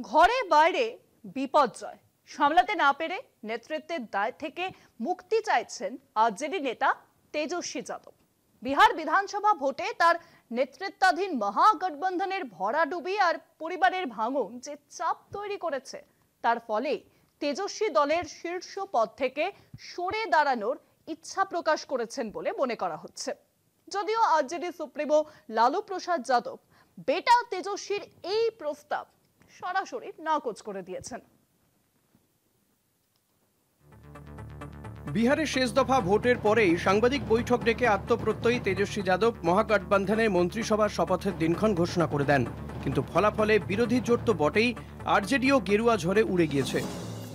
ঘরে বাইরে বিপর্যয় সামলাতে না পেরে নেতৃত্বের দায় থেকে মুক্তি চাইছেন আরজেডি নেতা তেজস্বী যাদব। বিহার বিধানসভা ভোটে তার নেতৃত্বাধীন মহাগঠবন্ধনের ভরাডুবি আর পরিবারের ভাঙন যে চাপ তৈরি করেছে, তার ফলে তেজস্বী দলের শীর্ষ পদ থেকে সরে দাঁড়ানোর ইচ্ছা প্রকাশ করেছেন বলে মনে করা হচ্ছে। যদিও আরজেডি সুপ্রিমো লালু প্রসাদ যাদব বেটা তেজস্বীর এই প্রস্তাব সরাসরি নাকচ করে দিয়েছেন। বিহারের শেষ দফা ভোটের পরেই সাংবাদিক বৈঠক ডেকে আত্মপ্রত্যয়ী তেজস্বী যাদব মহাগঠবন্ধনের মন্ত্রিসভার শপথের দিনক্ষণ ঘোষণা করে দেন। কিন্তু ফলাফলে বিরোধী জোট তো বটেই, আরজেডিও গেরুয়া ঝড়ে উড়ে গিয়েছে।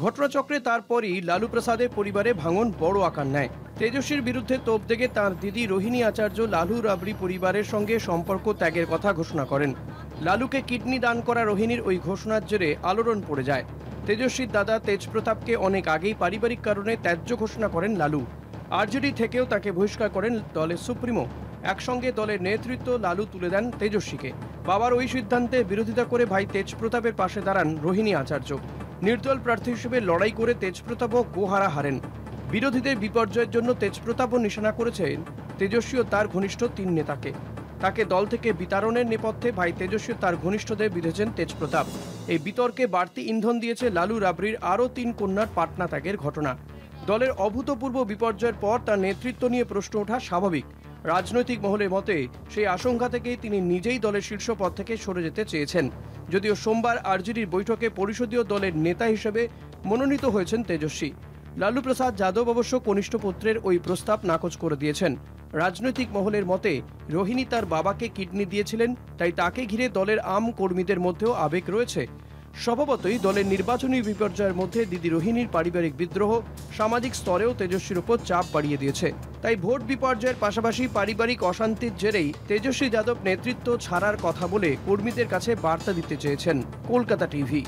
ঘটনাচক্রে তারপরই লালু প্রসাদের পরিবারে ভাঙন বড় আকার নেয়। তেজস্বীর বিরুদ্ধে তোপ দেগে তাঁর দিদি রোহিণী আচার্য লালু রাবড়ি পরিবারের সঙ্গে সম্পর্ক ত্যাগের কথা ঘোষণা করেন। লালুকে কিডনি দান করা রোহিণীর ওই ঘোষণার জেরে আলোড়ন পড়ে যায়। তেজস্বীর দাদা তেজপ্রতাপকে অনেক আগেই পারিবারিক কারণে ত্যায্য ঘোষণা করেন লালু। আরজেডি থেকেও তাকে বহিষ্কার করেন দলের সুপ্রিমো। একসঙ্গে দলের নেতৃত্ব লালু তুলে দেন তেজস্বীকে। বাবার ওই সিদ্ধান্তে বিরোধিতা করে ভাই তেজপ্রতাপের পাশে দাঁড়ান রোহিণী আচার্য। নির্দল প্রার্থী হিসেবে লড়াই করে তেজপ্রতাপও গোহারা হারেন। বিরোধীদের বিপর্যয়ের জন্য তেজপ্রতাপও নিশানা করেছেন তেজস্বী ও তার ঘনিষ্ঠ 3 নেতাকে। তাকে দল থেকে বিতাড়নের নেপথ্যে ভাই তেজস্বী তার ঘনিষ্ঠদের বিঁধেছেন তেজপ্রতাপ। এই বিতর্কে বাড়তি ইন্ধন দিয়েছে লালু রাবড়ির আরও 3 কন্যার পাটনা ত্যাগের ঘটনা। দলের অভূতপূর্ব বিপর্যয়ের পর তার নেতৃত্ব নিয়ে প্রশ্ন ওঠা স্বাভাবিক। রাজনৈতিক মহলের মতে সেই আশঙ্কা থেকেই তিনি নিজেই দলের শীর্ষ পদ থেকে সরে যেতে চেয়েছেন। যদিও সোমবার আরজেডির বৈঠকে পরিষদীয় দলের নেতা হিসেবে মনোনীত হয়েছেন তেজস্বী। লালু প্রসাদ যাদব অবশ্য কনিষ্ঠ পুত্রের ওই প্রস্তাব নাকচ করে দিয়েছেন। রাজনৈতিক মহলের মতে রোহিণী তার বাবাকে কিডনি দিয়েছিলেন, তাই তাকে ঘিরে দলের আম কর্মীদের মধ্যেও আবেগ রয়েছে। স্বভাবতই দলের নির্বাচনী বিপর্যয়ের মধ্যে দিদি রোহিণীর পারিবারিক বিদ্রোহ সামাজিক স্তরেও তেজস্বীর উপর চাপ বাড়িয়ে দিয়েছে। তাই ভোট বিপর্যয়ের পাশাপাশি পারিবারিক অশান্তির জেরেই তেজস্বী যাদব নেতৃত্ব ছাড়ার কথা বলে কর্মীদের কাছে বার্তা দিতে চেয়েছেন। কলকাতা টিভি।